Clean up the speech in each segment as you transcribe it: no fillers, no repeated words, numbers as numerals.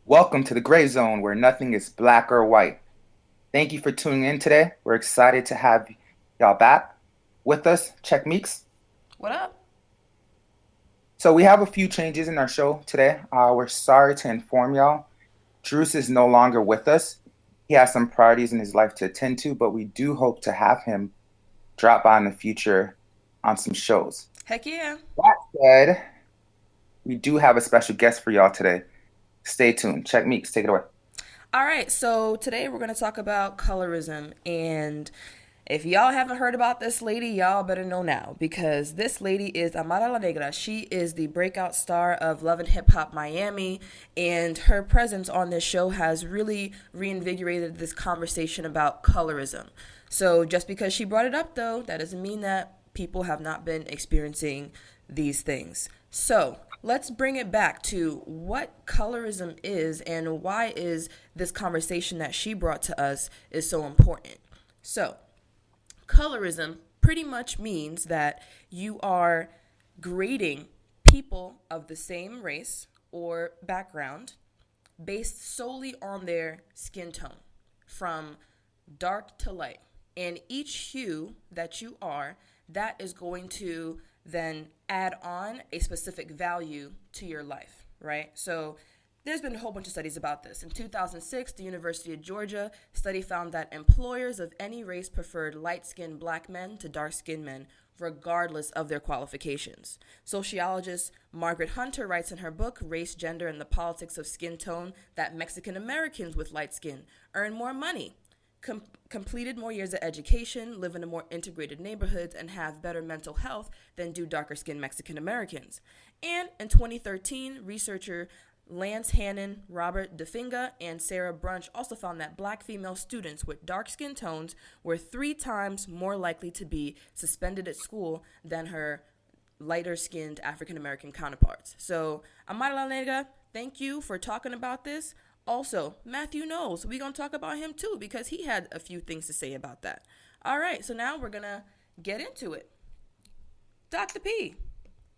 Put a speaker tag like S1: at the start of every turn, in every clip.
S1: Welcome to the gray zone where nothing is black or white. Thank you for tuning in today. We're excited to have y'all back with us. Check Meeks.
S2: What up?
S1: So we have a few changes in our show today. We're sorry to inform y'all. Druce is no longer with us. He has some priorities in his life to attend to, but we do hope to have him drop by in the future on some shows.
S2: Heck yeah.
S1: That said, we do have a special guest for y'all today. Stay tuned. Check Meeks, take it away.
S2: All right, so today we're going to talk about colorism. And if y'all haven't heard about this lady, y'all better know now because this lady is Amara La Negra. She is the breakout star of Love and Hip Hop Miami, and her presence on this show has really reinvigorated this conversation about colorism. So just because she brought it up, though, that doesn't mean that people have not been experiencing these things. So let's bring it back to what colorism is and why is this conversation that she brought to us is so important. So colorism pretty much means that you are grading people of the same race or background based solely on their skin tone from dark to light. And each hue that you are, that is going to then add on a specific value to your life, right? So there's been a whole bunch of studies about this. In 2006, the University of Georgia study found that employers of any race preferred light-skinned black men to dark-skinned men regardless of their qualifications. Sociologist Margaret Hunter writes in her book, Race, Gender, and the Politics of Skin Tone, that Mexican Americans with light skin earn more money, completed more years of education, live in a more integrated neighborhoods, and have better mental health than do darker skinned Mexican Americans. And in 2013, researcher Lance Hannon, Robert DeFinga, and Sarah Brunch also found that black female students with dark skin tones were 3 times more likely to be suspended at school than her lighter skinned African American counterparts. So, Amara La Negra, thank you for talking about this. Also, Matthew Knowles, we're going to talk about him too because he had a few things to say about that. All right, so now we're going to get into it. Dr. P.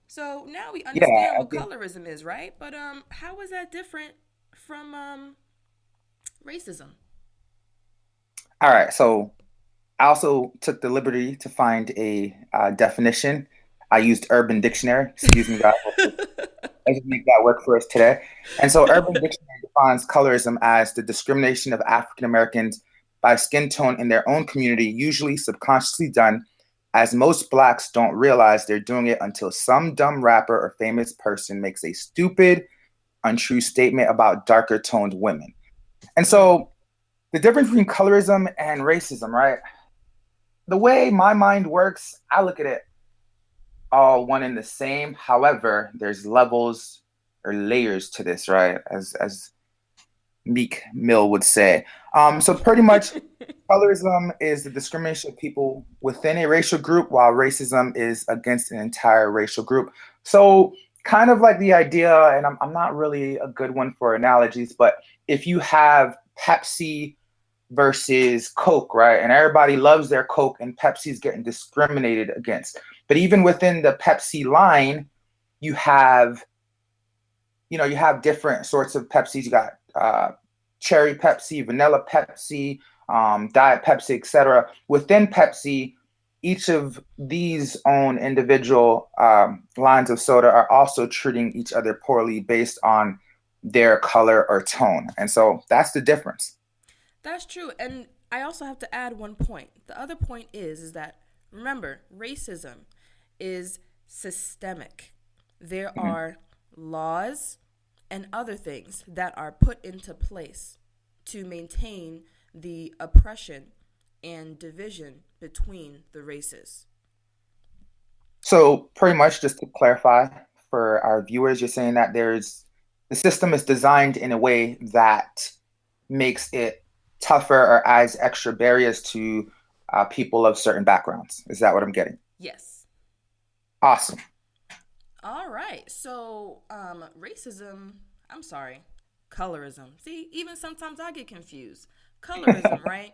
S2: So now we
S1: Yeah,
S2: understand
S1: I
S2: what
S1: think.
S2: colorism is, right? But how is that different from racism?
S1: All right, so I also took the liberty to find a definition. I used Urban Dictionary. Excuse me, guys. I just make that work for us today. And so, Urban Dictionary defines colorism as the discrimination of African Americans by skin tone in their own community, usually subconsciously done, as most blacks don't realize they're doing it until some dumb rapper or famous person makes a stupid, untrue statement about darker toned women. And
S2: Mm.
S1: so, the difference between colorism and racism, right? The way my mind works, I look at it all one and the same. However, there's levels or layers to this, right? As Meek Mill would say. So pretty much colorism is the discrimination of people within a racial group, while racism is against an entire racial group. So kind of like the idea, and I'm not really a good one for analogies, but if you have Pepsi versus Coke, right? And everybody loves their Coke, and Pepsi's getting discriminated against. But even within the Pepsi line, you have, you have different sorts of Pepsis. You got cherry Pepsi, vanilla Pepsi, Diet Pepsi, etc. Within Pepsi, each of these own individual lines of soda are also treating each other poorly based on their color or tone. And so that's the difference.
S2: That's true. And I also have to add one point. The other point is that remember, racism is systemic. There
S1: Mhm.
S2: are laws and other things that are put into place to maintain the oppression and division between the races.
S1: So pretty much just to clarify for our viewers, you're saying that the system is designed in a way that makes it tougher or adds extra barriers to people of certain backgrounds. Is that what I'm getting?
S2: Yes.
S1: Awesome.
S2: All right. So, racism, I'm sorry, colorism. See, even sometimes I get confused. Colorism, right?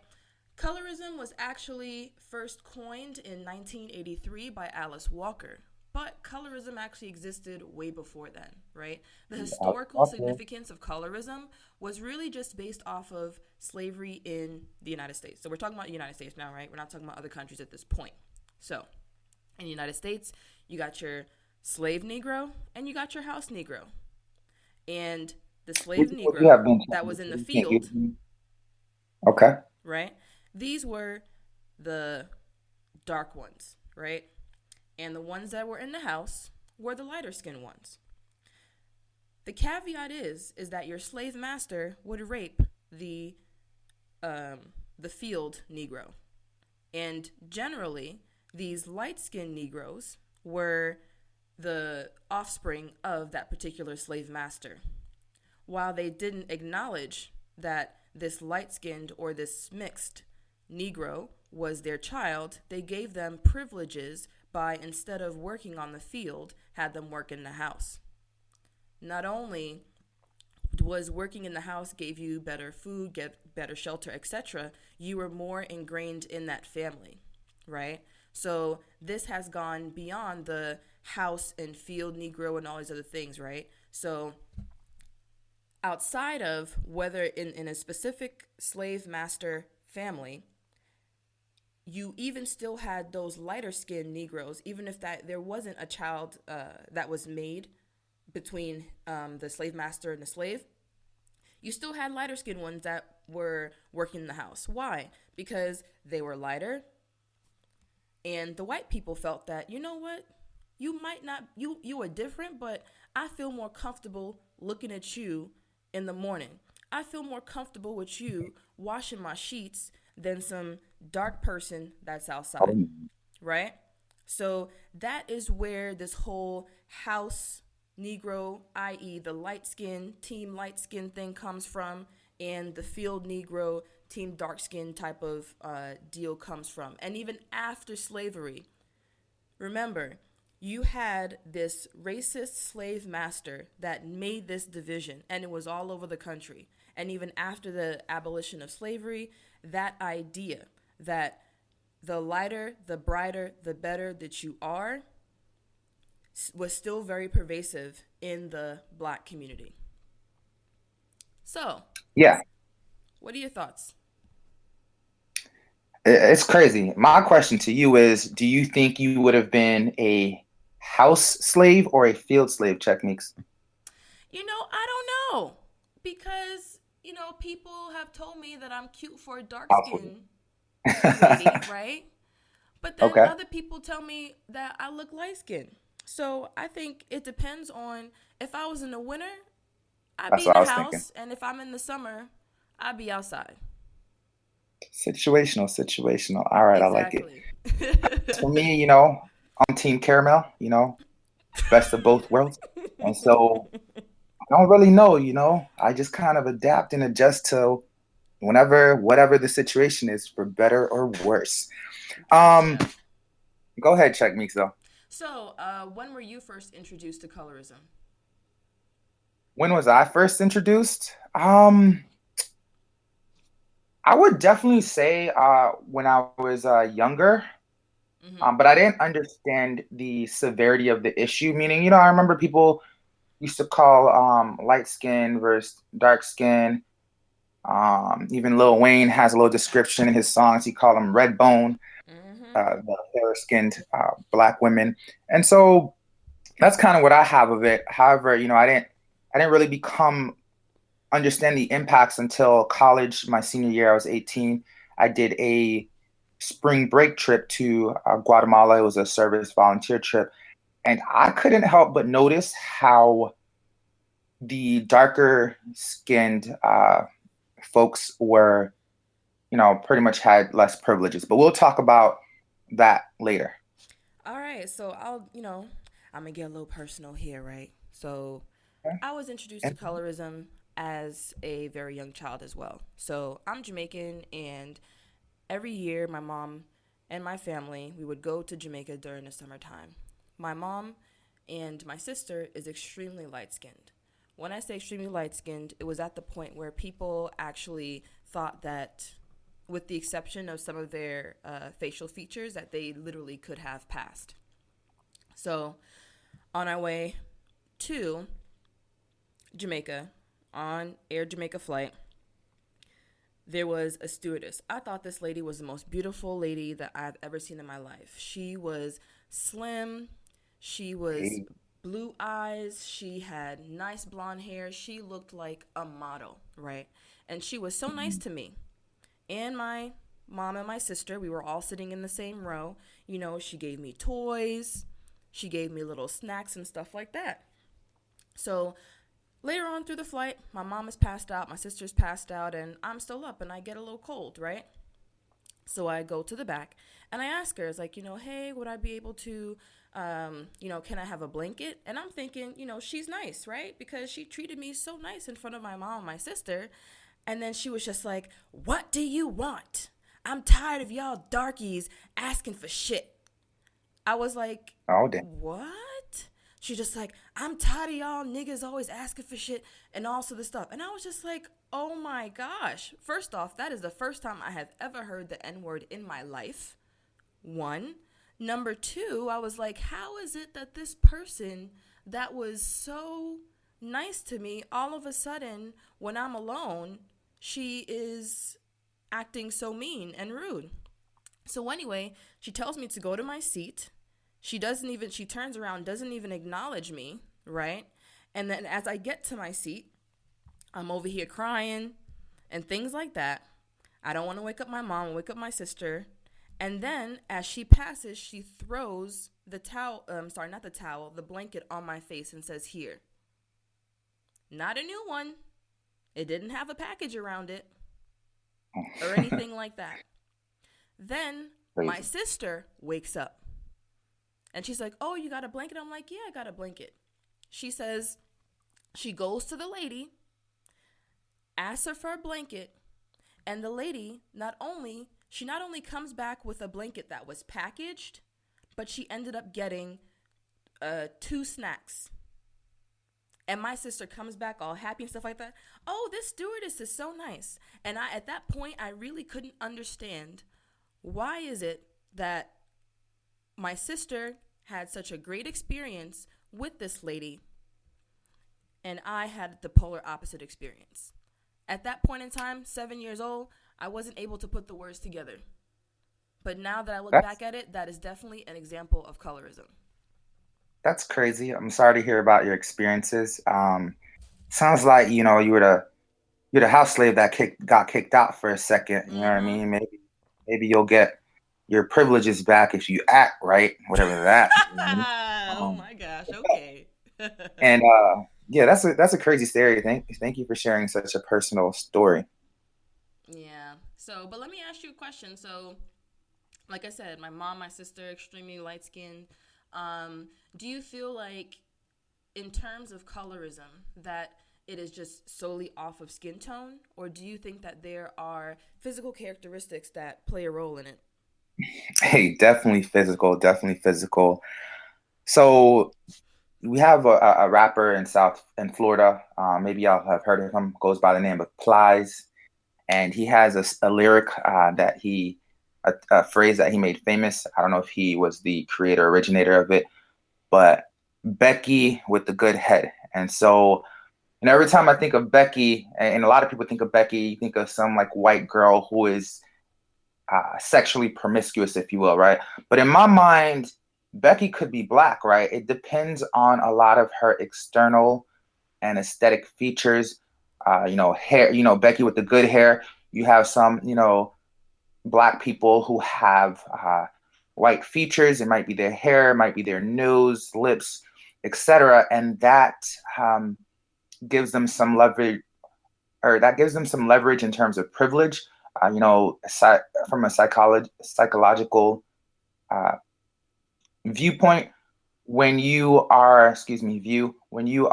S2: Colorism was actually first coined in 1983 by Alice Walker. but colorism actually existed way before then, right? The
S1: Yeah,
S2: historical
S1: okay.
S2: significance of colorism was really just based off of slavery in the United States. So we're talking about the United States now, right? We're not talking about other countries at this point. So in the United States, you got your slave Negro and you got your house Negro. And the slave
S1: Would you have
S2: Negro
S1: been
S2: that
S1: telling
S2: was in the
S1: me? Can't give
S2: field,
S1: me. Okay.
S2: right? These were the dark ones, right? And the ones that were in the house were the lighter skinned ones. The caveat is that your slave master would rape the the field Negro, and generally these light skinned Negroes were the offspring of that particular slave master. While they didn't acknowledge that this light skinned or this mixed Negro was their child, they gave them privileges by, instead of working on the field, had them work in the house. Not only was working in the house gave you better food, get better shelter, etc., you were more ingrained in that family, right? So this has gone beyond the house and field Negro and all these other things, right? So outside of whether in a specific slave master family, you even still had those lighter skinned Negroes, even if that there wasn't a child that was made between the slave master and the slave. You still had lighter skinned ones that were working in the house. Why? Because they were lighter, and the white people felt that, you know what, you might not you are different, but I feel more comfortable looking at you in the morning. I feel more comfortable with you washing my sheets than some dark person that's outside,
S1: Um,
S2: right? So that is where this whole house Negro, i.e., the light skin, team light skin thing comes from, and the field Negro, team dark skin type of deal comes from. And even after slavery, remember, you had this racist slave master that made this division, and it was all over the country. And even after the abolition of slavery, that idea that the lighter, the brighter, the better that you are was still very pervasive in the black community. So,
S1: yeah,
S2: what are your thoughts?
S1: it's crazy. My question to you is, do you think you would have been a house slave or a field slave, Check Meeks?
S2: I don't know. Because, people have told me that I'm cute for a dark
S1: House
S2: skin lady,
S1: slave.
S2: right? But then
S1: Okay,
S2: other people tell me that I look light skinned. So I think it depends on, if I was in the winter, I'd
S1: that's
S2: be in
S1: what I
S2: the
S1: was thinking.
S2: house. And if I'm in the summer, I'd be outside.
S1: Situational, situational. All right, I like it.
S2: Exactly.
S1: For me, I'm Team Caramel, best of both worlds. And so I don't really know, I just kind of adapt and adjust to whatever the situation is, for better or worse. Um,
S2: Gotcha.
S1: Go ahead, check me though.
S2: So, when were you first introduced to colorism?
S1: When was I first introduced? I would definitely say when I was younger,
S2: Mm-hmm.
S1: but I didn't understand the severity of the issue. Meaning, I remember people used to call light skin versus dark skin. Even Lil Wayne has a little description in his songs. He called them red bone,
S2: Mm-hmm.
S1: the fair skinned black women. And so that's kind of what I have of it. However, I didn't really become understand the impacts until college. My senior year, I was 18. I did a spring break trip to Guatemala. It was a service volunteer trip, and I couldn't help but notice how the darker skinned folks were, pretty much had less privileges. But we'll talk about that later.
S2: All right. So, I'm going to get a little personal here, right? So,
S1: Okay.
S2: I was introduced to
S1: And
S2: colorism as a very young child as well. So, I'm Jamaican, and every year my mom and my family, we would go to Jamaica during the summertime. My mom and my sister is extremely light skinned. When I say extremely light skinned, it was at the point where people actually thought that, with the exception of some of their facial features, that they literally could have passed. So on our way to Jamaica, on Air Jamaica flight, there was a stewardess. I thought this lady was the most beautiful lady that I've ever seen in my life. She was slim, she was
S1: Hey.
S2: blue eyes, she had nice blonde hair. She looked like a model, right? And she was so nice to me. And my mom and my sister, we were all sitting in the same row. You know, she gave me toys, she gave me little snacks and stuff like that. So later on through the flight, my mom is passed out, my sister's passed out, and I'm still up and I get a little cold, right? So I go to the back and I ask her, it's like, hey, would I be able to, can I have a blanket? And I'm thinking, she's nice, right? Because she treated me so nice in front of my mom and my sister. And then she was just like, what do you want? I'm tired of y'all darkies asking for shit. I was like,
S1: Oh, damn.
S2: what? She just like, I'm tired of y'all niggas always asking for shit and all of this stuff. And I was just like, oh my gosh. First off, that is the first time I have ever heard the N word in my life. One. Number two, I was like, how is it that this person that was so nice to me, all of a sudden, when I'm alone, she is acting so mean and rude? So anyway, she tells me to go to my seat. She turns around, doesn't even acknowledge me, right? And then as I get to my seat, I'm over here crying and things like that. I don't want to wake up my mom, wake up my sister. And then as she passes, she throws the towel, sorry, not the towel, the blanket on my face and says, here. Not a new one. It didn't have a package around it or anything like that. Then my
S1: Crazy.
S2: sister wakes up and she's like, oh, you got a blanket? I'm like, yeah, I got a blanket. She says, she goes to the lady, asks her for a blanket, and the lady not only comes back with a blanket that was packaged, but she ended up getting two snacks. And my sister comes back all happy and stuff like that. Oh, this stewardess is so nice. And at that point, I really couldn't understand why is it that my sister had such a great experience with this lady and I had the polar opposite experience. At that point in time, 7 years old, I wasn't able to put the words together. But now that I look
S1: That's
S2: back at it, that is definitely an example of colorism.
S1: that's crazy. I'm sorry to hear about your experiences. Sounds like, you're the house slave that got kicked out for a second. You know what I
S2: Mm-hmm.
S1: mean? Maybe you'll get your privileges back if you act right, whatever that means.
S2: Oh
S1: Um,
S2: my gosh, okay.
S1: and yeah, that's a crazy story. Thank you for sharing such a personal story.
S2: Yeah. So, but let me ask you a question. So, like I said, my mom, my sister, extremely light skinned. Do you feel like, in terms of colorism, that it is just solely off of skin tone, or do you think that there are physical characteristics that play a role in it?
S1: Hey, definitely physical, definitely physical. So we have a rapper in Florida. Maybe y'all have heard of him. Goes by the name of Plies, and he has a lyric a phrase that he made famous. I don't know if he was the creator, originator of it, but Becky with the good head. And so, every time I think of Becky, and a lot of people think of Becky, you think of some like white girl who is sexually promiscuous, if you will, right? But in my mind, Becky could be black, right? It depends on a lot of her external and aesthetic features. Hair, Becky with the good hair. You have some, black people who have white features. It might be their hair, it might be their nose, lips, etc. And that um, gives them some leverage, or that gives them some leverage in terms of privilege. From a psychological uh, viewpoint, when you are, excuse me, when you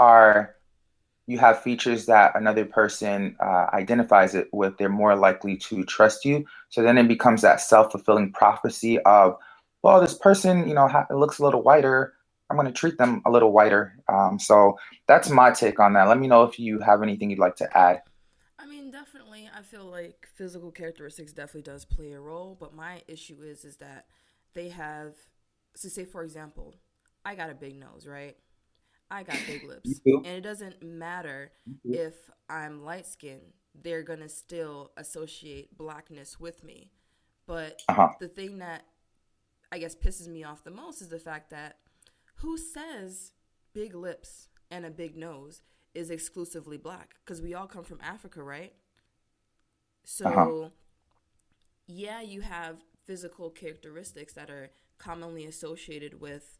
S1: have features that another person identifies it with, they're more likely to trust you. So then it becomes that self-fulfilling prophecy of, well, this person, looks a little whiter. I'm going to treat them a little whiter. So that's my take on that. Let me know if you have anything you'd like to add.
S2: I mean, definitely, I feel like physical characteristics definitely does play a role, but my issue is that they have, so say for example, I got a big nose, right? I got big
S1: You
S2: lips.
S1: too.
S2: And it doesn't matter
S1: You too.
S2: if I'm light skinned, they're gonna still associate blackness with me. But
S1: Uh-huh.
S2: the thing that I guess pisses me off the most is the fact that who says big lips and a big nose is exclusively black? Because we all come from Africa, right?
S1: Uh-huh.
S2: So, yeah, you have physical characteristics that are commonly associated with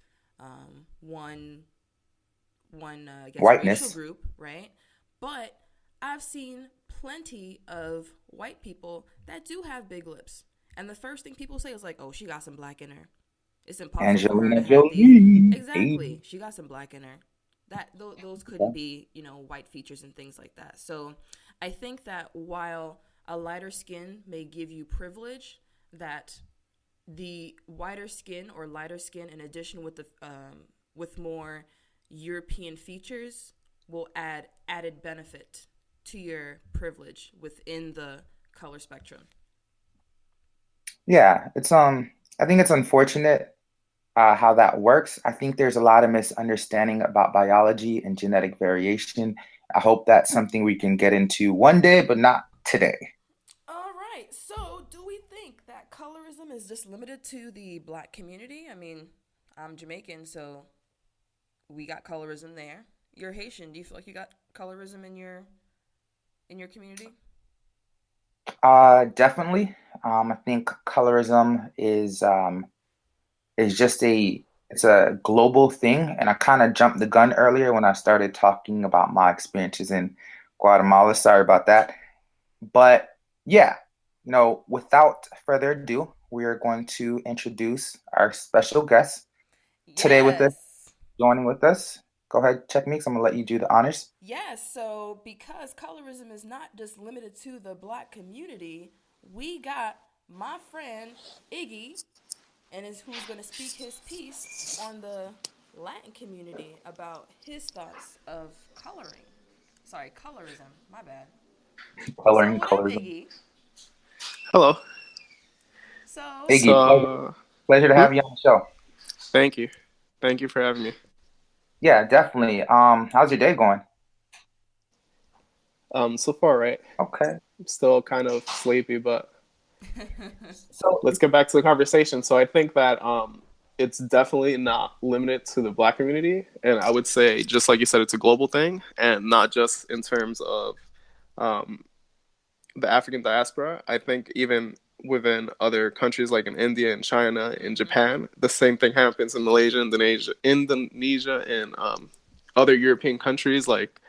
S2: one I guess racial
S1: Whiteness.
S2: group, right? But I've seen plenty of white people that do have big lips, and the first thing people say is like, "Oh, she got some black in her." It's impossible for her
S1: Angelina
S2: to have these.
S1: Jolie. Hey.
S2: Exactly, she got some black in her. Those couldn't
S1: Okay.
S2: be white features and things like that. So I think that while a lighter skin may give you privilege, that the whiter skin or lighter skin, in addition with the with more European features, will add added benefit to your privilege within the color spectrum.
S1: Yeah, I think it's unfortunate how that works. I think there's a lot of misunderstanding about biology and genetic variation. I hope that's something we can get into one day, but not today.
S2: All right. So, do we think that colorism is just limited to the black community? I mean, I'm Jamaican, so we got colorism there. You're Haitian. Do you feel like you got colorism in your community?
S1: Definitely. I think colorism is just it's a global thing, and I kind of jumped the gun earlier when I started talking about my experiences in Guatemala. Sorry about that. But yeah, without further ado, we are going to introduce our special guest today with us,
S2: Yes.
S1: joining with us. Go ahead, check me, 'cause I'm gonna let you do the honors.
S2: Yes, so because colorism is not just limited to the black community, we got my friend Iggy and is who's going to speak his piece on the Latin community about his thoughts of coloring. Sorry, colorism. My bad. So
S1: Coloring
S2: what up,
S1: colorism.
S2: Iggy?
S3: Hello.
S2: So
S1: Iggy,
S3: So,
S1: pleasure to
S3: hmm?
S1: have you on the show.
S3: Thank you. Thank you for having me.
S1: Yeah, definitely. How's your day going?
S3: So far, right?
S1: Okay.
S3: I'm still kind of sleepy, but
S1: So,
S3: let's get back to the conversation. So I think that it's definitely not limited to the Black community, and I would say, just like you said, it's a global thing, and not just in terms of um, the African diaspora. I think even within other countries like in India and China and
S2: mm-hmm.
S3: Japan, the same thing happens in Malaysia, Indonesia, and other European countries, like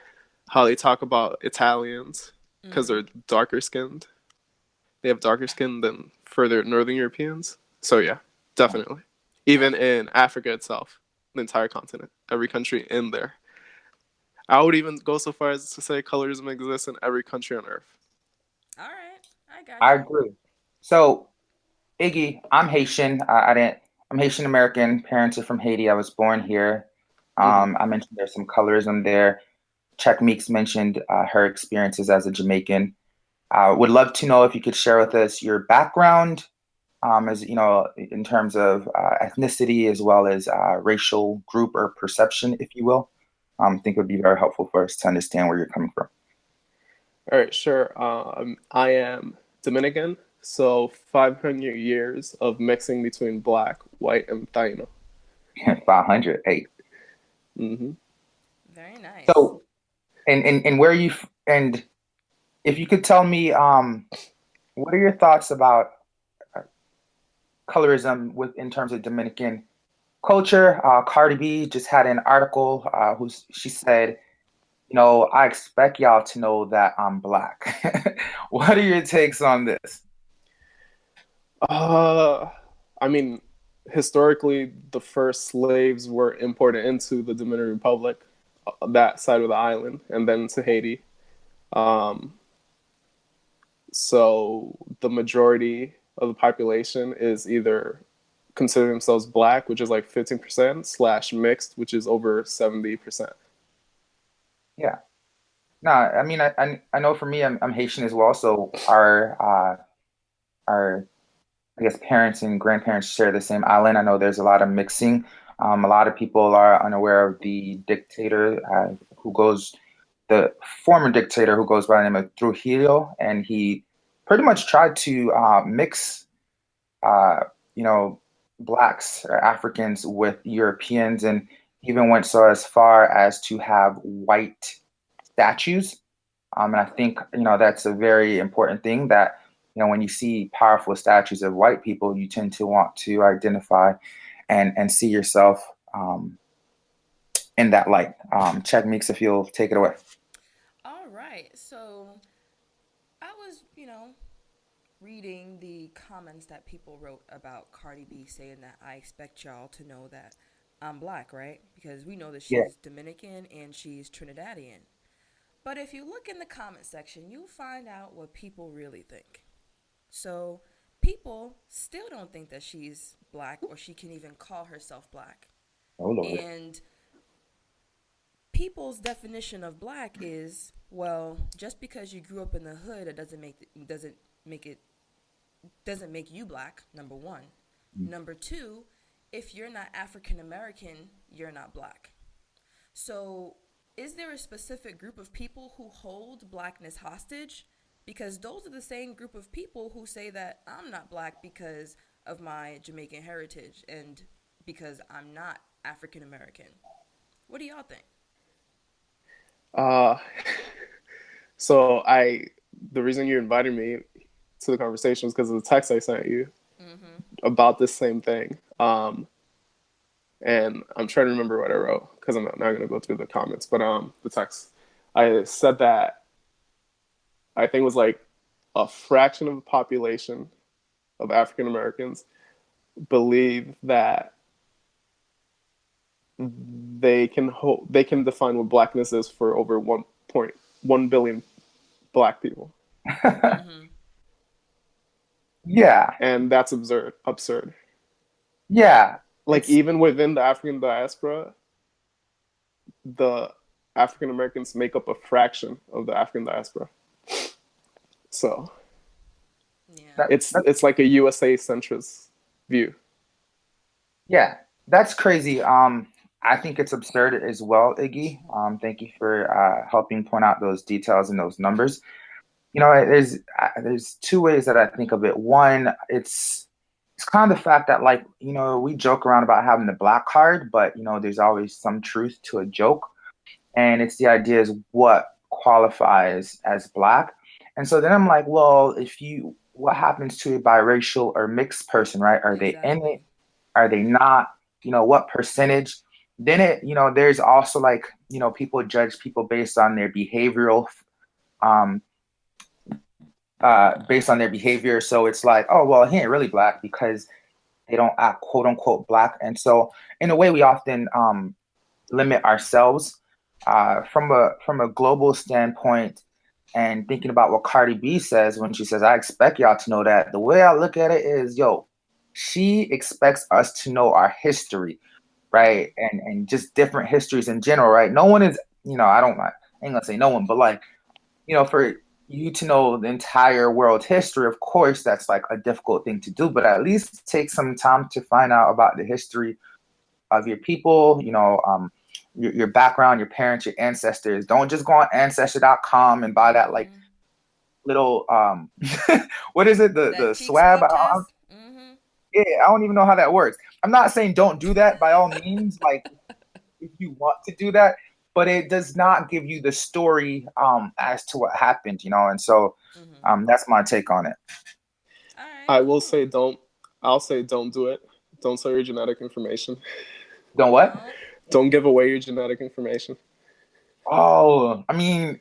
S3: how they talk about Italians because
S2: Mm-hmm.
S3: they're darker skinned. They have darker skin than further Northern Europeans. So yeah, definitely. Even
S2: Definitely.
S3: in Africa itself, the entire continent, every country in there. I would even go so far as to say colorism exists in every country on earth.
S2: All right. I got
S1: I
S2: you.
S1: agree. So, Iggy, I'm Haitian. I didn't. I'm Haitian American. Parents are from Haiti. I was born here.
S3: Mm-hmm.
S1: I mentioned there's some colorism there. Check Meeks mentioned her experiences as a Jamaican. Would love to know if you could share with us your background, as in terms of ethnicity as well as racial group or perception, if you will. I think it would be very helpful for us to understand where you're coming from.
S3: All right, sure. I am Dominican, so 500 years of mixing between black, white, and Taino.
S1: 500. Hey.
S3: Mm-hmm.
S2: Very nice.
S1: So, and where you and if you could tell me, what are your thoughts about uh, colorism with in terms of Dominican culture? Cardi B just had an article she said, I expect y'all to know that I'm black. What are your takes on this?
S3: Uh, I mean, historically, the first slaves were imported into the Dominican Republic, that side of the island, and then to Haiti. Um, so the majority of the population is either consider themselves black, which is like 15%, slash mixed, which is over 70%.
S1: Yeah. No, I mean, I know for me, I'm Haitian as well. So our I guess parents and grandparents share the same island. I know there's a lot of mixing, A lot of people are unaware of the dictator who goes, the former dictator who goes by the name of Trujillo, and he pretty much tried to mix, uh, you know, blacks or Africans with Europeans, and even went so as far as to have white statues. And I think, that's a very important thing that, when you see powerful statues of white people, you tend to want to identify and see yourself in that light. Check Meeks, if you'll take it away.
S2: All right. So I was, reading the comments that people wrote about Cardi B saying that I expect y'all to know that I'm black, right? Because we know that
S1: Yeah.
S2: she's Dominican and she's Trinidadian. But if you look in the comment section, you'll find out what people really think. So people still don't think that she's black or she can even call herself black.
S1: Oh Lord.
S2: And people's definition of black is, well, just because you grew up in the hood, it make it doesn't make you black. Number one. Number two, if you're not African American, you're not black. So, is there a specific group of people who hold blackness hostage? Because those are the same group of people who say that I'm not black because of my Jamaican heritage and because I'm not African American. What do y'all think?
S3: Uh, so the reason you invited me to the conversation is because of the text I sent you
S2: Mm-hmm.
S3: about this same thing. And I'm trying to remember what I wrote because I'm not going to go through the comments, but the text. I said that I think it was like a fraction of the population of African Americans believe that they can define what blackness is for over 1.1 billion black people,
S2: Mm-hmm.
S1: Yeah.
S3: and that's absurd.
S1: Yeah.
S3: Like
S1: It's
S3: even within the African diaspora, the African Americans make up a fraction of the African diaspora. So
S2: Yeah.
S1: that, that
S3: it's like a USA centrist view.
S1: yeah, that's crazy. I think it's absurd as well, Iggy. Thank you for helping point out those details and those numbers. There's two ways that I think of it. One, it's kind of the fact that, like, we joke around about having the black card, but there's always some truth to a joke, and it's the idea is what qualifies as black. And so then I'm like, well, what happens to a biracial or mixed person, right? Are they in it?
S2: Exactly.
S1: Are they not? What percentage? Then there's also, like, people judge people um, based on their behavior. So it's like, oh, well, he ain't really black because they don't act quote unquote black. And so in a way, we often limit ourselves from a global standpoint. And thinking about what Cardi B says when she says, I expect y'all to know that, the way I look at it is, yo, she expects us to know our history,
S2: Mm-hmm.
S1: right? And just different histories in general, right? No one is, I ain't gonna say no one, but, like, for you to know the entire world history, of course, that's like a difficult thing to do, but at least take some time to find out about the history of your people, your background, your parents, your ancestors. Don't just go on ancestry.com and buy that, like,
S2: Mm-hmm.
S1: little what is it? The
S2: That cheap
S1: swab?
S2: swab test? Mm-hmm.
S1: Yeah, I don't even know how that works. I'm not saying don't do that by all means, like, if you want to do that, but it does not give you the story as to what happened, and so
S2: Mm-hmm.
S1: that's my take on it.
S2: All right,
S3: I will
S2: cool.
S3: say don't. I'll say don't do it. Don't sell your genetic information.
S1: Don't what?
S2: No.
S3: Don't give away your genetic information.
S1: Oh, I mean,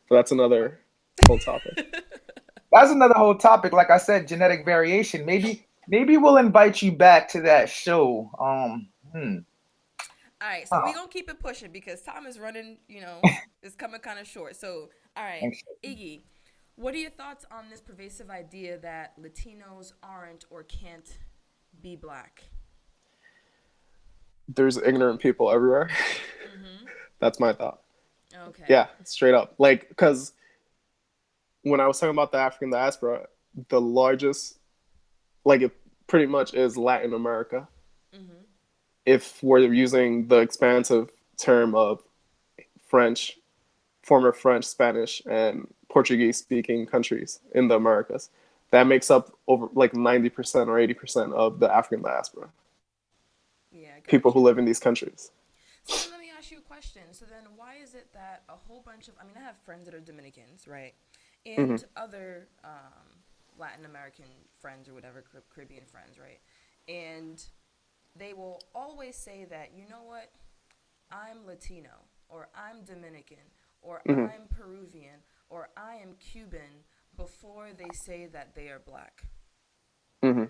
S3: But that's another whole topic.
S1: that's another whole topic. Like I said, genetic variation. Maybe we'll invite you back to that show.
S2: All right, so
S1: Huh.
S2: we're gonna keep it pushing because time is running, it's coming kind of short. So, all right, Iggy, what are your thoughts on this pervasive idea that Latinos aren't or can't be black?
S3: There's ignorant people everywhere.
S2: Mm-hmm.
S3: That's my thought.
S2: Okay.
S3: Yeah, straight up. Like, because when I was talking about the African diaspora, the largest, like, it pretty much is Latin America.
S2: Mm-hmm.
S3: if we're using the expansive term of French, former French, Spanish, and Portuguese speaking countries in the Americas, that makes up over like 90% or 80% of the African diaspora,
S2: Yeah,
S3: people
S2: got
S3: who
S2: you.
S3: live in these countries.
S2: So then let me ask you a question. So then why is it that a whole bunch of, I mean, I have friends that are Dominicans, right?
S3: Mm-hmm.
S2: And other Latin American friends or whatever, Caribbean friends, right? And they will always say that, you know what, I'm Latino, or I'm Dominican, or
S3: Mm-hmm.
S2: I'm Peruvian, or I am Cuban before they say that they are black.
S3: Mm-hmm.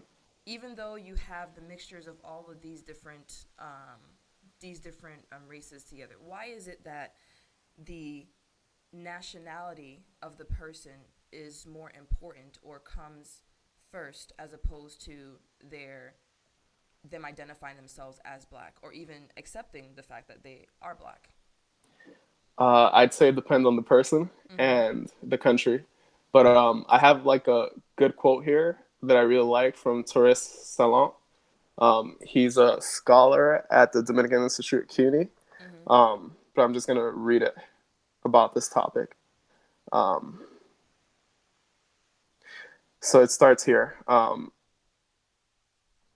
S2: Even though you have the mixtures of all of these different races together, why is it that the nationality of the person is more important or comes first as opposed to them identifying themselves as black or even accepting the fact that they are black?
S3: I'd say it depends on the person
S2: Mm-hmm.
S3: and the country. But I have like a good quote here that I really like from Torres Salon. He's a scholar at the Dominican Institute at CUNY.
S2: Mm-hmm.
S3: But I'm just going to read it about this topic. Um, so it starts here.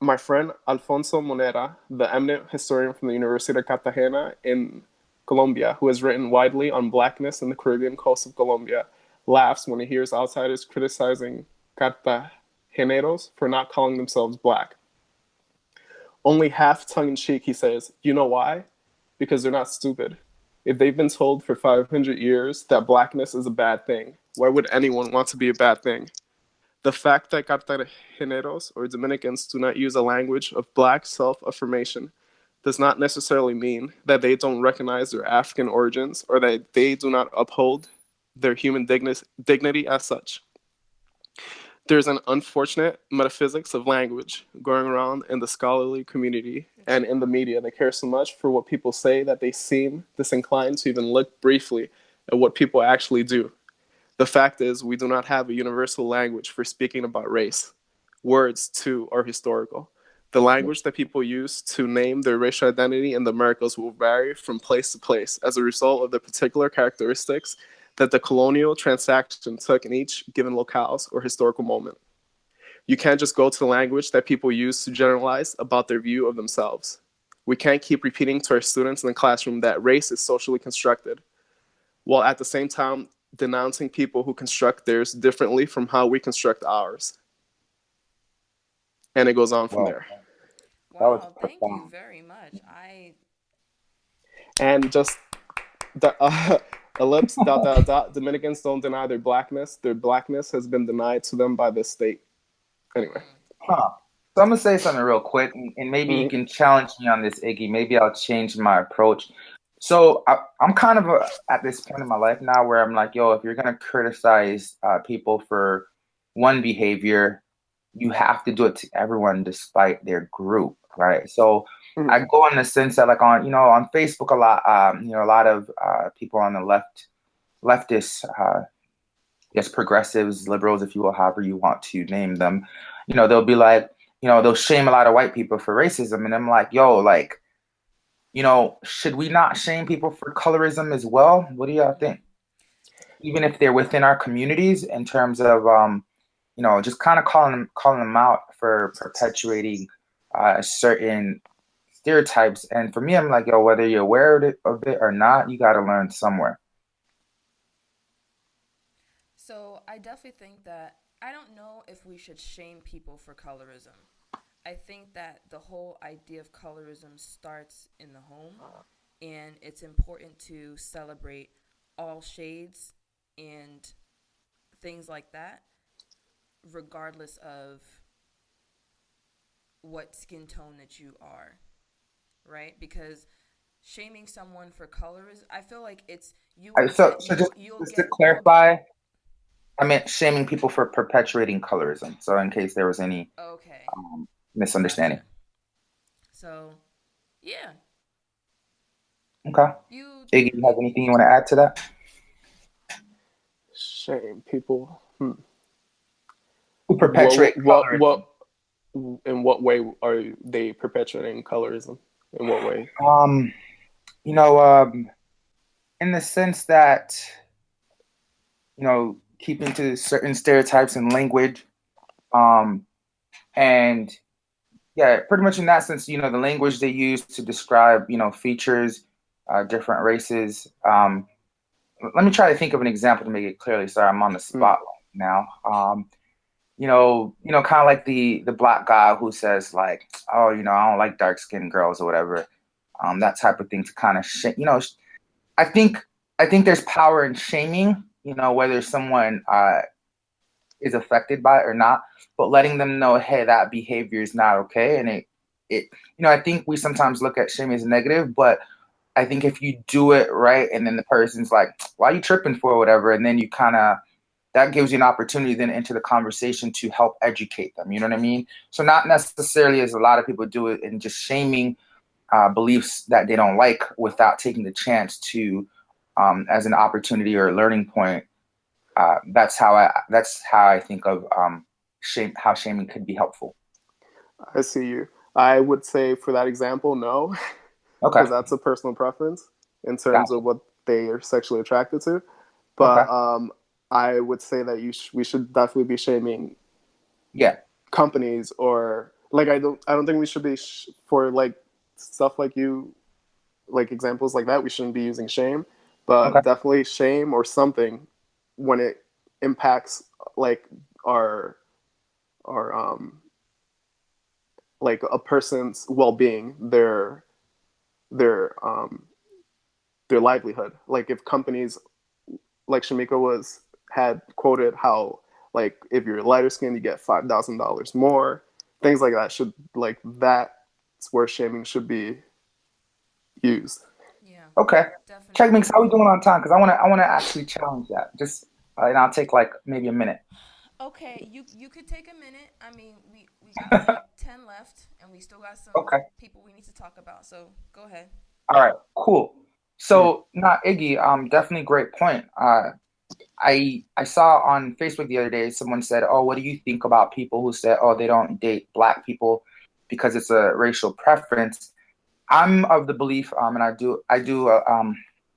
S3: My friend Alfonso Monera, the eminent historian from the University of Cartagena in Colombia, who has written widely on blackness in the Caribbean coast of Colombia, laughs when he hears outsiders criticizing Cartageneros for not calling themselves black. Only half tongue in cheek, he says, "You know why? Because they're not stupid. If they've been told for 500 years that blackness is a bad thing, why would anyone want to be a bad thing? The fact that Cartageneros or Dominicans do not use a language of black self affirmation does not necessarily mean that they don't recognize their African origins or that they do not uphold their human dignity as such. There's an unfortunate metaphysics of language going around in the scholarly community and in the media that care so much for what people say that they seem disinclined to even look briefly at what people actually do. The fact is, we do not have a universal language for speaking about race. Words, too, are historical. The language that people use to name their racial identity in the Americas will vary from place to place as a result of the particular characteristics that the colonial transaction took in each given locales or historical moment. You can't just go to the language that people use to generalize about their view of themselves. We can't keep repeating to our students in the classroom that race is socially constructed, while at the same time denouncing people who construct theirs differently from how we construct ours. And it goes on from
S1: Well,
S3: there.
S1: that was
S2: Wow, thank you
S1: profound.
S2: very much. I
S3: And just the ellipse dot dot dot. Dominicans don't deny their blackness. Their blackness has been denied to them by the state. Anyway.
S2: mm,
S1: Huh. So I'm gonna say something real quick, and maybe you
S3: Mm-hmm.
S1: can challenge me on this, Iggy. Maybe I'll change my approach. So I'm kind of at this point in my life now where I'm like, yo, if you're gonna criticize people for one behavior, you have to do it to everyone despite their group, right? So
S3: Mm-hmm.
S1: I go in the sense that like on Facebook a lot, a lot of people on the leftists, yes, progressives, liberals, if you will, however you want to name them, they'll be like, they'll shame a lot of white people for racism. And I'm like, yo, like, should we not shame people for colorism as well? What do y'all think? Even if they're within our communities in terms of, just kind of calling them out for perpetuating certain stereotypes. And for me, I'm like, yo, whether you're aware of it or not, you got to learn somewhere.
S2: so I definitely think that I don't know if we should shame people for colorism. I think that the whole idea of colorism starts in the home, and it's important to celebrate all shades and things like that, regardless of what skin tone that you are, right? Because shaming someone for colorism, I feel like it's you will
S1: So,
S2: get
S1: so just, just to
S2: you'll get
S1: clarify, I meant shaming people for perpetuating colorism. So, in case there was any
S2: okay,
S1: misunderstanding.
S2: gotcha. So yeah,
S1: Okay.
S2: you
S1: Iggy, you have
S2: you
S1: anything you want to add to that?
S3: Shame people.
S1: Who perpetuate colorism?
S3: In what way are they perpetuating colorism? In what way?
S1: Um, you know, in the sense that, keeping to certain stereotypes and language, um, and yeah, pretty much in that sense, the language they use to describe, features, different races. Let me try to think of an example to make it clearly. Sorry, I'm on the
S3: Mm.
S1: spot now. Kind of like the black guy who says like, oh, I don't like dark skinned girls or whatever. That type of thing to kind of, I think, I think there's power in shaming, whether someone is affected by it or not, but letting them know, hey, that behavior is not okay. And it, I think we sometimes look at shaming as negative, but I think if you do it right, and then the person's like, why are you tripping for whatever, and then you kind of that gives you an opportunity then into the conversation to help educate them. You know what I mean? So not necessarily as a lot of people do it and just shaming beliefs that they don't like without taking the chance to, as an opportunity or a learning point. That's how I think of how shaming could be helpful.
S3: I see you. I would say for that example, no,
S1: Okay,
S3: because that's a personal preference in terms
S1: gotcha.
S3: of what they are sexually attracted to.
S1: Okay,
S3: But I would say that we should definitely be shaming
S1: yeah,
S3: companies, or like I don't think we should be for like stuff like you, like examples like that. We shouldn't be using shame,
S1: okay,
S3: but definitely shame or something when it impacts like our our like a person's well-being, their their livelihood. Like if companies, like Shamika was had quoted how like if you're lighter skinned you get $5,000 more, things like that should like that's where shaming should be used.
S2: Yeah,
S1: okay. Check
S2: definitely.
S1: mix. How we doing on time? Because I want to actually challenge that. Just and I'll take like maybe a minute.
S2: Okay, you could take a minute. I mean, we got like 10 left, and we still got some
S1: Okay.
S2: people we need to talk about. So go ahead.
S1: All right. Cool.
S3: Mm.
S1: So, not Iggy. Definitely great point. I saw on Facebook the other day someone said, "Oh, what do you think about people who said, oh, they don't date black people because it's a racial preference?" I'm of the belief, and I do a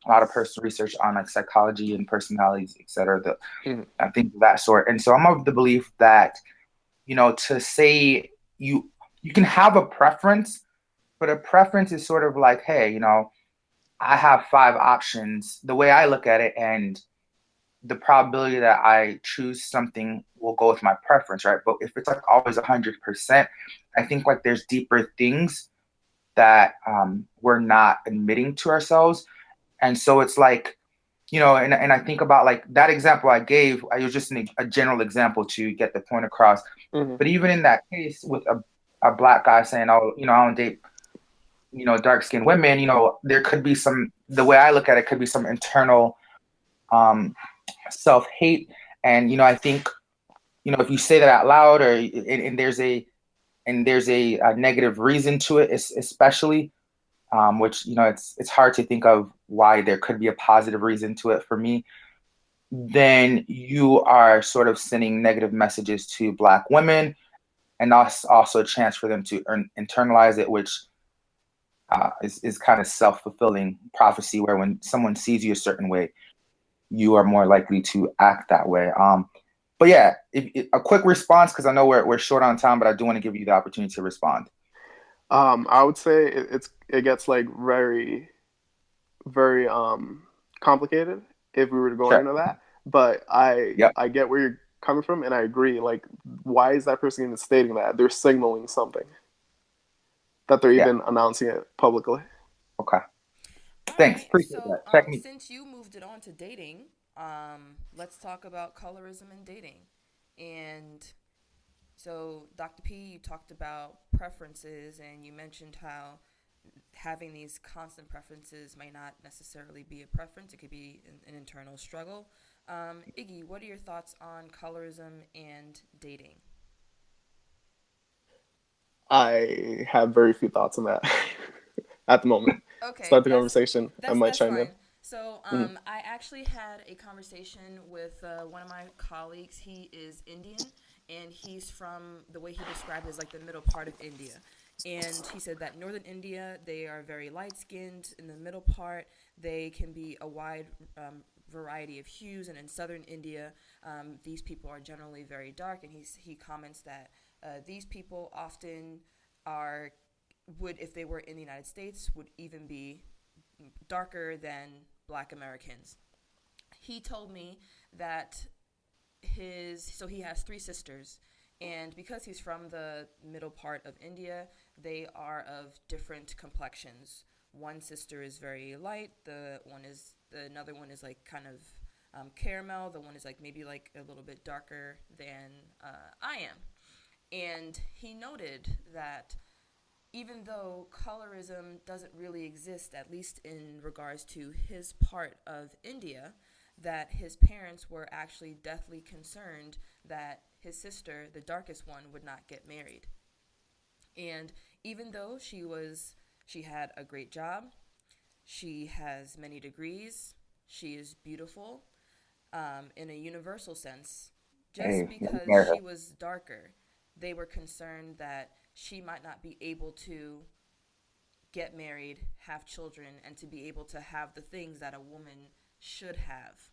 S1: lot of personal research on like psychology and personalities, et cetera,
S3: Mm.
S1: things of that sort. And so I'm of the belief that to say you can have a preference, but a preference is sort of like, hey, I have five options. The way I look at it, and the probability that I choose something will go with my preference, right? But if it's like always 100%, I think like there's deeper things that we're not admitting to ourselves. And so it's like, and I think about like that example I gave, I was just a general example to get the point across.
S3: Mm-hmm.
S1: But even in that case with a black guy saying, oh, I don't date, dark skinned women, there could be the way I look at it could be some internal um, self hate. And, I think, if you say that out loud and there's a negative reason to it, especially, which it's hard to think of why there could be a positive reason to it for me, then you are sort of sending negative messages to black women, and that's also a chance for them to internalize it, which is kind of self-fulfilling prophecy, where when someone sees you a certain way, you are more likely to act that way. But yeah, a quick response, because I know we're short on time, but I do want to give you the opportunity to respond.
S3: I would say it gets like very complicated if we were to go
S1: Sure.
S3: into that. But
S1: Yep.
S3: I get where you're coming from, and I agree. Like, why is that person even stating that? They're signaling something that they're
S1: Yeah.
S3: even announcing it publicly.
S1: Okay.
S2: All
S1: Thanks.
S2: right.
S1: Appreciate
S2: So
S1: that. Check me.
S2: since you moved it on to dating, let's talk about colorism and dating. And so, Dr. P, you talked about preferences, and you mentioned how having these constant preferences might not necessarily be a preference. It could be an internal struggle. Iggy, what are your thoughts on colorism and dating?
S3: I have very few thoughts on that at the moment.
S2: Okay,
S3: Start the conversation. I might
S2: that's
S3: chime in.
S2: fine. So,
S3: Mm.
S2: I actually had a conversation with one of my colleagues. He is Indian, and he's from the way he described it is like the middle part of India. And he said that northern India, they are very light skinned. In the middle part, they can be a wide variety of hues. And in southern India, these people are generally very dark. And he comments that these people often are, would, if they were in the United States, would even be darker than black Americans. He told me that so he has three sisters, and because he's from the middle part of India, they are of different complexions. One sister is very light. The another one is like kind of caramel. The one is like maybe like a little bit darker than I am. And he noted that even though colorism doesn't really exist, at least in regards to his part of India, that his parents were actually deathly concerned that his sister, the darkest one, would not get married. And even though she had a great job, she has many degrees, she is beautiful, in a universal sense, just
S1: Hey,
S2: because
S1: America.
S2: she was darker, they were concerned that she might not be able to get married, have children, and to be able to have the things that a woman should have.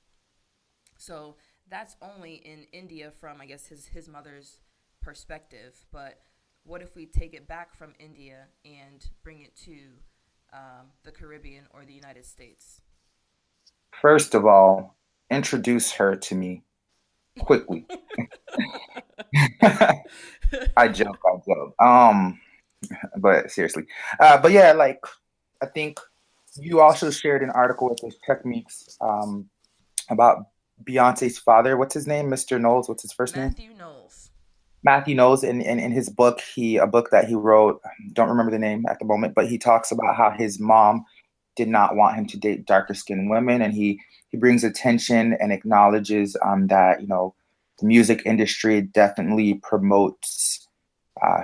S2: So that's only in India from, I guess, his mother's perspective. But what if we take it back from India and bring it to the Caribbean or the United States?
S1: First of all, introduce her to me quickly. I joke. But seriously, but yeah, like I think you also shared an article with those techniques about Beyonce's father. What's his name? Mr. Knowles. What's his first name?
S2: Matthew Knowles.
S1: Matthew Knowles. In his book, he a book that he wrote. Don't remember the name at the moment, but he talks about how his mom did not want him to date darker skinned women, and he brings attention and acknowledges that the music industry definitely promotes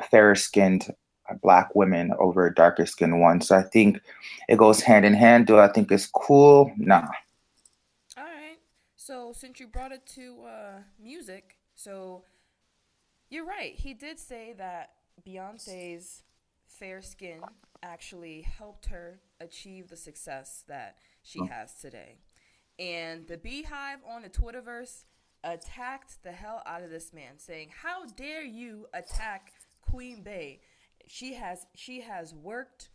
S1: fairer skinned black women over darker skinned ones. So I think it goes hand in hand. Do I think it's cool? Nah.
S2: All right. So since you brought it to music, so you're right. He did say that Beyonce's fair skin actually helped her achieve the success that she has today. And the beehive on the Twitterverse attacked the hell out of this man, saying, "How dare you attack Queen Bey? She has worked.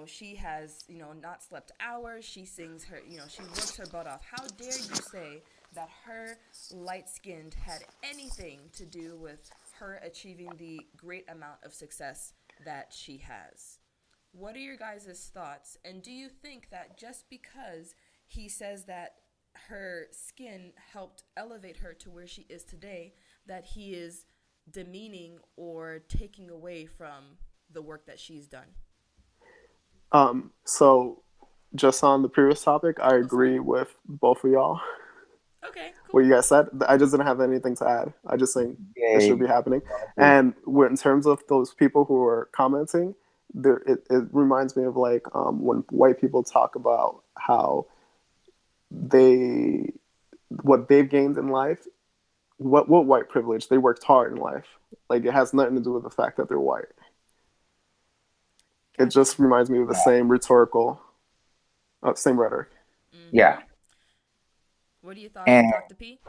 S2: She has not slept hours. She sings her. She works her butt off. How dare you say that her light skinned had anything to do with her achieving the great amount of success that she has?" What are your guys' thoughts? And do you think that just because he says that her skin helped elevate her to where she is today, that he is demeaning or taking away from the work that she's done?
S3: So just on the previous topic, I
S2: Oh, sorry.
S3: agree with both of y'all.
S2: Okay,
S3: What
S2: cool.
S3: you guys said, I just didn't have anything to add. I just think it should
S1: Yay.
S3: be happening.
S1: Agree.
S3: And in terms of those people who are commenting, it reminds me of like when white people talk about how they what they've gained in life, what white privilege they worked hard in life. Like it has nothing to do with the fact that they're white. It
S2: Got
S3: just
S2: you.
S3: reminds me of the
S1: Yeah.
S3: same rhetorical, same rhetoric.
S1: Yeah.
S2: Mm-hmm. What are your thoughts,
S1: And
S2: Dr. P?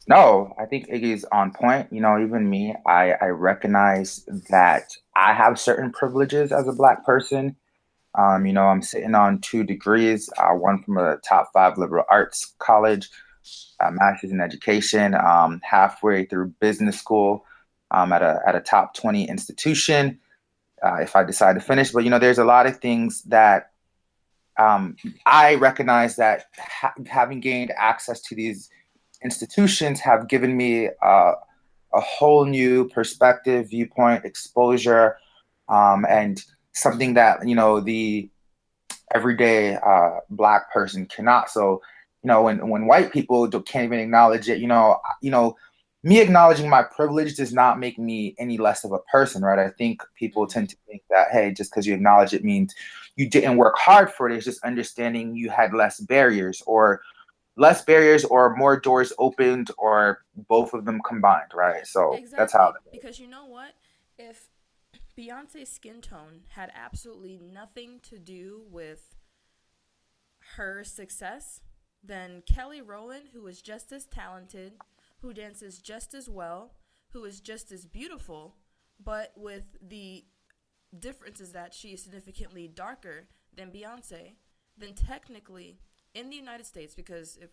S1: no, I think Iggy's on point. Even me, I recognize that I have certain privileges as a black person. I'm sitting on 2 degrees, one from a top five liberal arts college, a master's in education, halfway through business school, at a top 20 institution, if I decide to finish. But there's a lot of things that um, I recognize that having gained access to these institutions have given me a whole new perspective, viewpoint, exposure, and something that the everyday black person cannot. So, when white people can't even acknowledge it, me acknowledging my privilege does not make me any less of a person, right? I think people
S2: Mm-hmm.
S1: tend to think that, hey, just because you acknowledge it means you didn't work hard for it. It's just understanding you had less barriers or more doors opened or both of them combined, right? So that's how.
S2: Exactly. Because you know what? If Beyonce's skin tone had absolutely nothing to do with her success, then Kelly Rowland, who is just as talented, who dances just as well, who is just as beautiful, but with the difference is that she is significantly darker than Beyonce, then technically in the United States, because if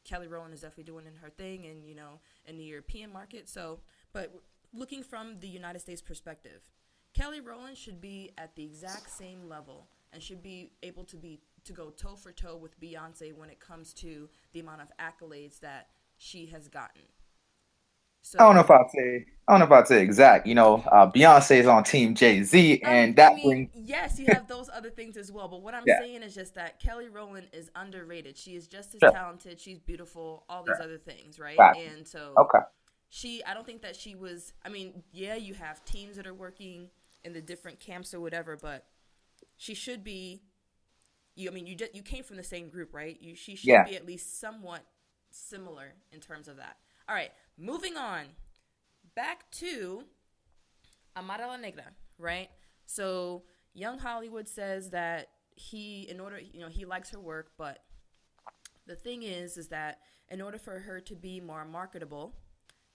S2: Kelly Rowland is definitely doing in her thing, and in the European market. So, but looking from the United States perspective, Kelly Rowland should be at the exact same level and should be able to go toe for toe with Beyonce when it comes to the amount of accolades that she has gotten. So
S1: I don't know if I'd say exact. Beyonce is on Team Jay Z, and
S2: I
S1: that
S2: mean,
S1: brings
S2: yes, you have those other things as well, but what I'm
S1: yeah,
S2: saying is just that Kelly Rowland is underrated. She is just as
S1: sure,
S2: talented, she's beautiful, all these
S1: sure,
S2: other things, right?
S1: gotcha.
S2: And so
S1: Okay.
S2: I don't think that she was, I mean, yeah, you have teams that are working in the different camps or whatever, but she should be you came from the same group, right? She should
S1: Yeah.
S2: be at least somewhat similar in terms of that. All right, moving on. Back to Amara La Negra, right? So Young Hollywood says that he likes her work, but the thing is that in order for her to be more marketable,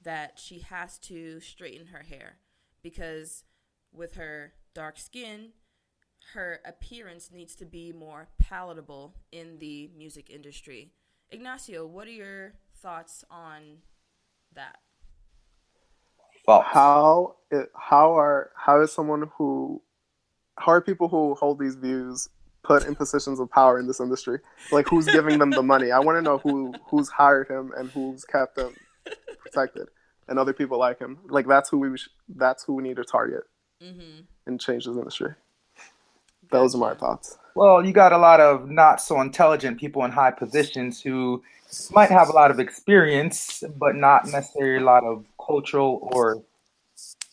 S2: that she has to straighten her hair because with her dark skin, her appearance needs to be more palatable in the music industry. Ignacio, what are your thoughts on that?
S1: False.
S3: How is someone who how are people who hold these views put in positions of power in this industry? Like who's giving them the money? I want to know who's hired him and who's kept him protected, and other people like him. Like that's who we need to target
S2: Mm-hmm.
S3: and change this industry. Those are my
S2: Gotcha.
S3: thoughts.
S1: Well, you got a lot of not so intelligent people in high positions who might have a lot of experience, but not necessarily a lot of cultural or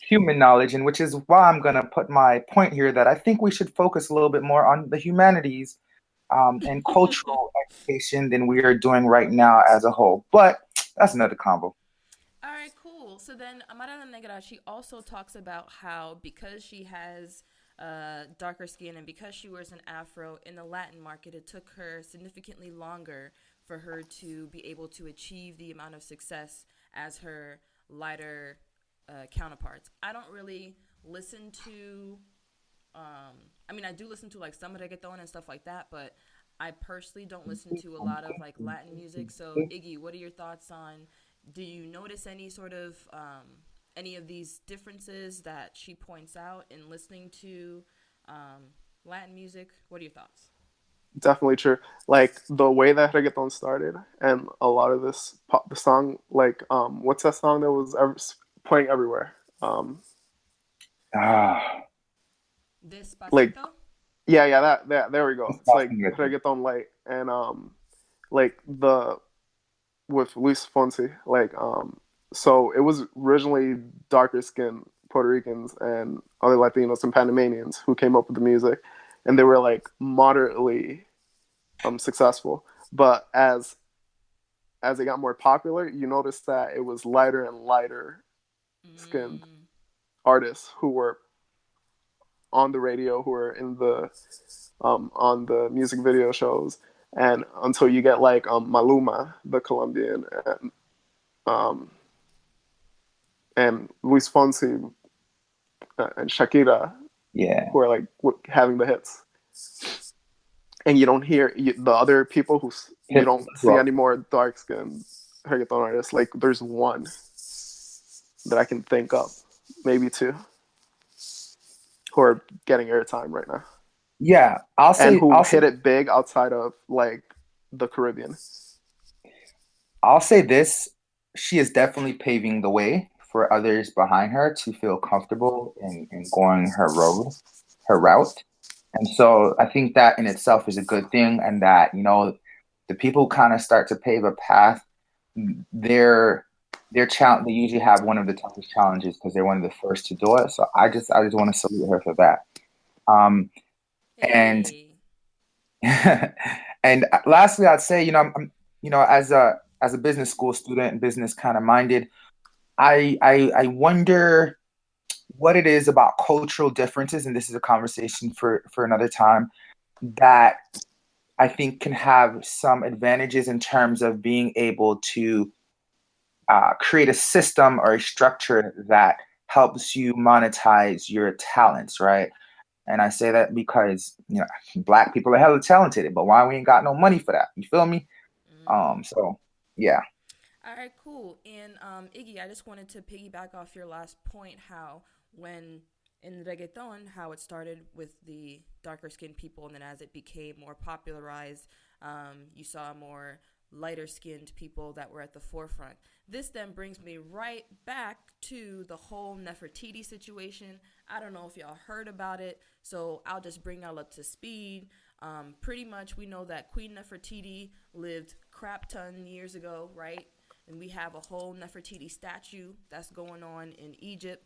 S1: human knowledge, and which is why I'm going to put my point here that I think we should focus a little bit more on the humanities and cultural education than we are doing right now as a whole. But that's another combo.
S2: All right, cool. So then Amara La Negra, she also talks about how because she has darker skin and because she wears an afro in the Latin market, it took her significantly longer for her to be able to achieve the amount of success as her lighter counterparts. I don't really listen to I mean, I do listen to like some reggaeton and stuff like that, but I personally don't listen to a lot of like Latin music. So, Iggy, what are your thoughts on? Do you notice any of these differences that she points out in listening to Latin music? What are your thoughts?
S3: Definitely true. Like the way that reggaeton started, and a lot of the song, like what's that song that was playing everywhere?
S1: Ah,
S3: Like
S2: Despacito.
S3: yeah, that there we go.
S1: that's
S3: It's like
S1: fascinating.
S3: reggaeton light, and like the with Luis Fonsi, like so it was originally darker skinned Puerto Ricans and other Latinos and Panamanians who came up with the music, and they were like moderately successful. But as it got more popular, you notice that it was lighter and lighter skinned
S2: Mm,
S3: artists who were on the radio, who were in the on the music video shows, and until you get like Maluma, the Colombian, um, and Luis Fonsi and Shakira,
S1: Yeah.
S3: who are like having the hits, and you don't hear the other people you
S1: Hip
S3: don't see
S1: hop.
S3: any more dark skinned reggaeton artists. Like there's one that I can think of, maybe two, who are getting airtime right now,
S1: Yeah,
S3: and who
S1: I'll say
S3: hit it big outside of like the Caribbean.
S1: I'll say this. She is definitely paving the way for others behind her to feel comfortable in going her route. And so I think that in itself is a good thing, and that, the people kind of start to pave a path. They're they usually have one of the toughest challenges because they're one of the first to do it. So I just want to salute her for that. Um, and
S2: hey.
S1: and lastly, I'd say, as a business school student, business kind of minded, I wonder what it is about cultural differences, and this is a conversation for another time, that I think can have some advantages in terms of being able to create a system or a structure that helps you monetize your talents, right? And I say that because black people are hella talented, but why we ain't got no money for that? You feel me? So yeah.
S2: All right, cool. And Iggy, I just wanted to piggyback off your last point how when in reggaeton, how it started with the darker skinned people, and then as it became more popularized, you saw more lighter skinned people that were at the forefront. This then brings me right back to the whole Nefertiti situation. I don't know if y'all heard about it, so I'll just bring y'all up to speed. Pretty much, we know that Queen Nefertiti lived crap ton years ago, right? And we have a whole Nefertiti statue that's going on in Egypt.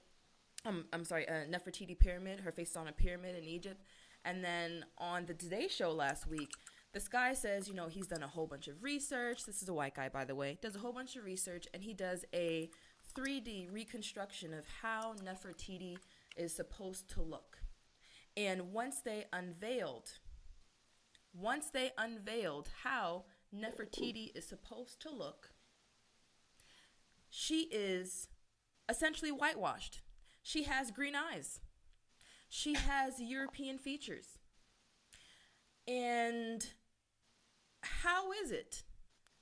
S2: I'm sorry, Nefertiti pyramid. Her face is on a pyramid in Egypt. And then on the Today Show last week, this guy says, he's done a whole bunch of research. This is a white guy, by the way. Does a whole bunch of research, and he does a 3D reconstruction of how Nefertiti is supposed to look. And once they unveiled how Nefertiti is supposed to look, she is essentially whitewashed. She has green eyes. She has European features. And how is it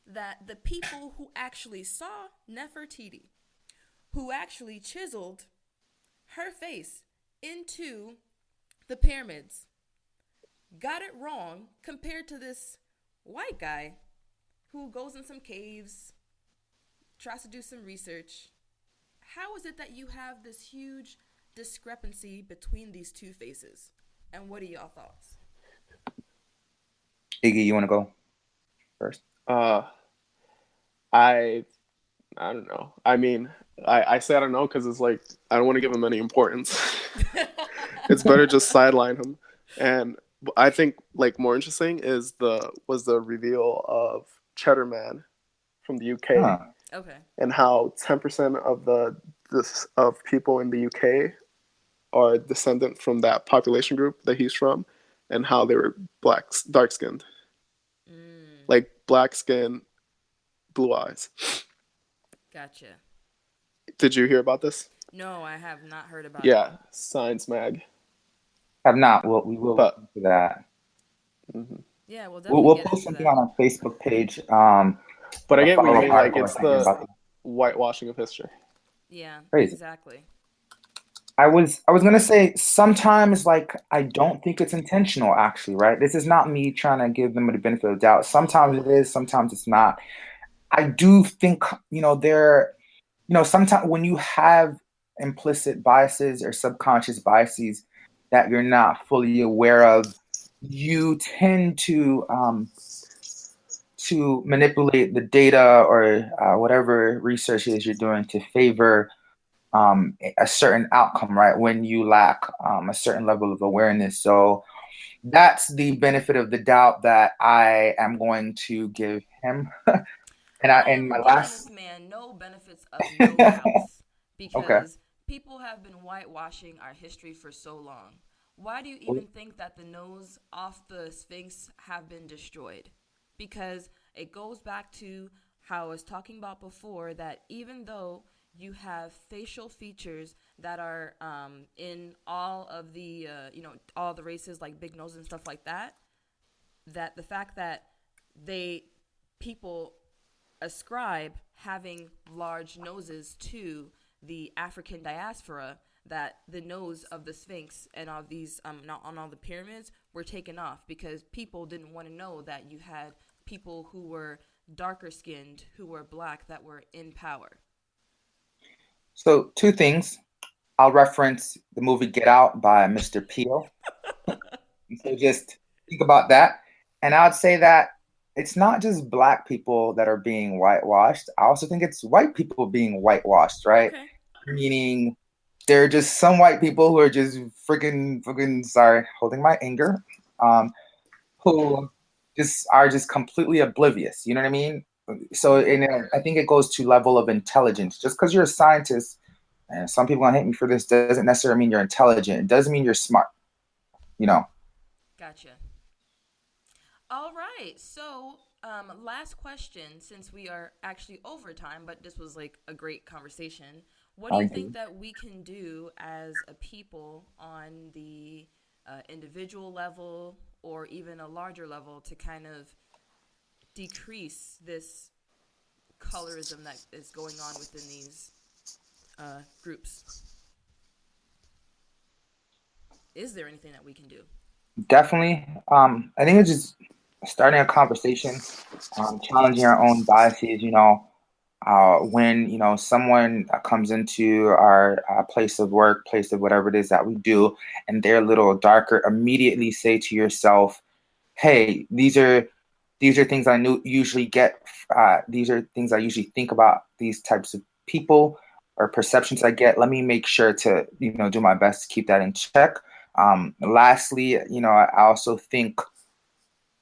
S2: that the people who actually saw Nefertiti, who actually chiseled her face into the pyramids, got it wrong compared to this white guy who goes in some caves, tries to do some research? How is it that you have this huge discrepancy between these two faces? And what are y'all thoughts?
S1: Iggy, you want to go first?
S3: Uh, I I don't know. I mean, I say I don't know because it's like I don't want to give him any importance. It's better just sideline him. And I think like more interesting is the reveal of Cheddar Man from the UK
S1: Huh.
S2: Okay.
S3: and how 10% of the this of people in the UK are descendant from that population group that he's from, and how they were dark skinned,
S2: Mm,
S3: like black skin, blue eyes.
S2: gotcha.
S3: Did you hear about this?
S2: No, I have not heard about it.
S3: Yeah, Science Mag.
S1: Have not. We will look
S3: But
S1: into that.
S3: mhm.
S2: Yeah, we'll
S1: We'll,
S2: definitely
S1: we'll
S2: get
S1: post
S2: into
S1: something
S2: that.
S1: on our Facebook page.
S3: But
S1: Like
S3: I
S1: a
S3: get what you
S1: follow-up
S3: mean. Like
S1: article or
S3: it's
S1: something
S3: the
S1: about that.
S3: whitewashing of history.
S2: Yeah,
S1: Crazy.
S2: exactly.
S1: I was gonna say sometimes like I don't think it's intentional actually, right? This is not me trying to give them the benefit of the doubt. Sometimes it is, sometimes it's not. I do think, sometimes when you have implicit biases or subconscious biases that you're not fully aware of, you tend to manipulate the data or whatever research it is you're doing to favor a certain outcome, right? When you lack a certain level of awareness. So that's the benefit of the doubt that I am going to give him.
S2: I
S1: And
S2: am
S1: my
S2: giving this
S1: last,
S2: man no benefits of no doubts
S1: okay.
S2: because people have been whitewashing our history for so long. Why do you
S1: Well,
S2: even think that the nose off the Sphinx have been destroyed? Because it goes back to how I was talking about before that even though you have facial features that are in all of the all the races like big nose and stuff like that, that the fact that they people ascribe having large noses to the African diaspora, that the nose of the Sphinx and of these not on all the pyramids were taken off because people didn't want to know that you had people who were darker skinned, who were black, that were in power.
S1: So two things. I'll reference the movie Get Out by Mr. Peel. So just think about that. And I'd say that it's not just black people that are being whitewashed. I also think it's white people being whitewashed, right?
S2: Okay.
S1: Meaning there are just some white people who are just freaking sorry, holding my anger, um, who just are just completely oblivious. You know what I mean? So
S2: Mm-hmm.
S1: and I think it goes to level of intelligence. Just because you're a scientist And some people gonna hate me for this. Doesn't necessarily mean you're intelligent. It doesn't mean you're smart. You know.
S2: Gotcha. All right. So, last question, since we are actually over time, but this was like a great conversation. What do
S1: I
S2: you
S1: agree.
S2: think that we can do as a people on the individual level or even a larger level to kind of decrease this colorism that is going on within these groups? Is there anything that we can do?
S1: Definitely. I think it's just starting a conversation, challenging our own biases. When someone comes into our place of work, place of whatever it is that we do, and they're a little darker, immediately say to yourself, "Hey, these are things I knew usually get. These are things I usually think about these types of people or perceptions I get. Let me make sure to do my best to keep that in check." Lastly, I also think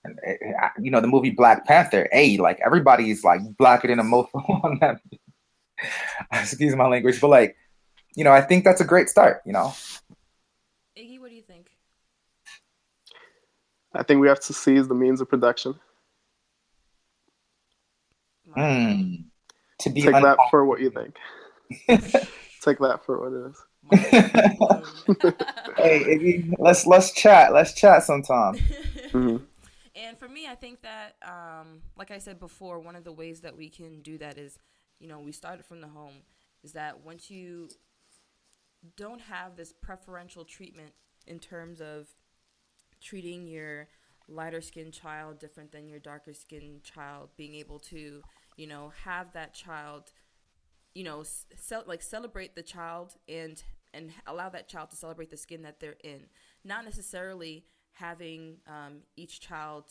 S1: the movie Black Panther. Hey, like everybody's like blacker than a mofo on that. Excuse my language, but like I think that's a great start.
S2: Iggy, what do you think?
S3: I think we have to seize the means of production.
S2: My God.
S1: Hmm. To be
S3: Take that for what you
S1: unpopular.
S3: think. Take that for what it
S2: Mind blown.
S1: Hey, Iggy, let's chat. Let's chat sometime.
S3: is. Hmm.
S2: And for me, I think that, like I said before, one of the ways that we can do that is, we started from the home, is that once you don't have this preferential treatment in terms of treating your lighter skinned child different than your darker skinned child, being able to, have that child like celebrate the child and allow that child to celebrate the skin that they're in, not necessarily having each child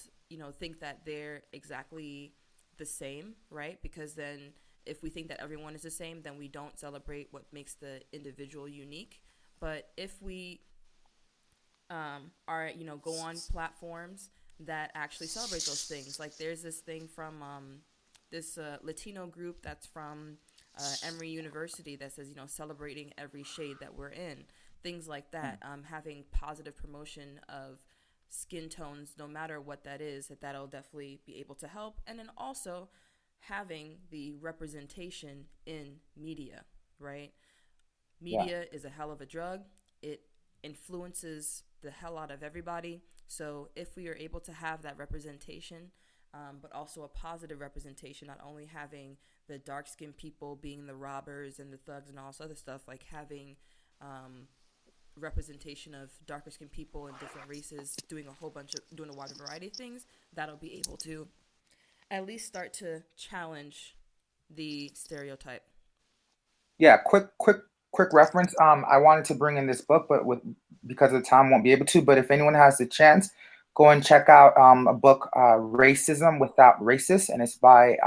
S2: think that they're exactly the same, right? Because then if we think that everyone is the same, then we don't celebrate what makes the individual unique. But if we are go on platforms that actually celebrate those things. Like there's this thing from this Latino group that's from Emory University that says celebrating every shade that we're in, things like that. Having positive promotion of skin tones, no matter what that is, that'll definitely be able to help. And then also having the representation in media, right?
S1: Yeah.
S2: Media is a hell of a drug. It influences the hell out of everybody. So if we are able to have that representation, but also a positive representation, not only having the dark skinned people being the robbers and the thugs and all this other stuff, like having representation of darker skinned people and different races doing a wide variety of things, that'll be able to at least start to challenge the stereotype.
S1: Yeah, quick reference. I wanted to bring in this book, but with because of the time, won't be able to. But if anyone has the chance, go and check out a book, "Racism Without Racist," and it's by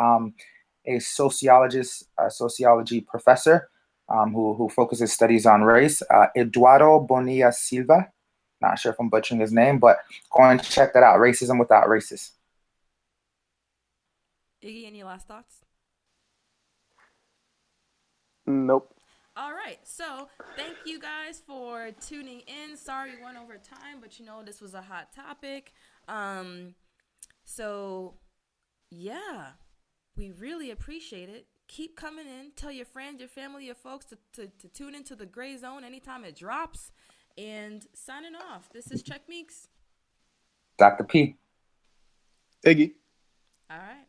S1: a sociology professor who focuses studies on race, Eduardo Bonilla Silva. Not sure if I'm butchering his name, but go and check that out. "Racism Without Racist."
S2: Iggy, any last thoughts?
S3: Nope.
S2: All right. So, thank you guys for tuning in. Sorry we went over time, but this was a hot topic. Um so yeah, we really appreciate it. Keep coming in. Tell your friends, your family, your folks to tune into the Gray Zone anytime it drops. And signing off. This is Check Meeks.
S1: Dr. P.
S3: Iggy.
S2: All right.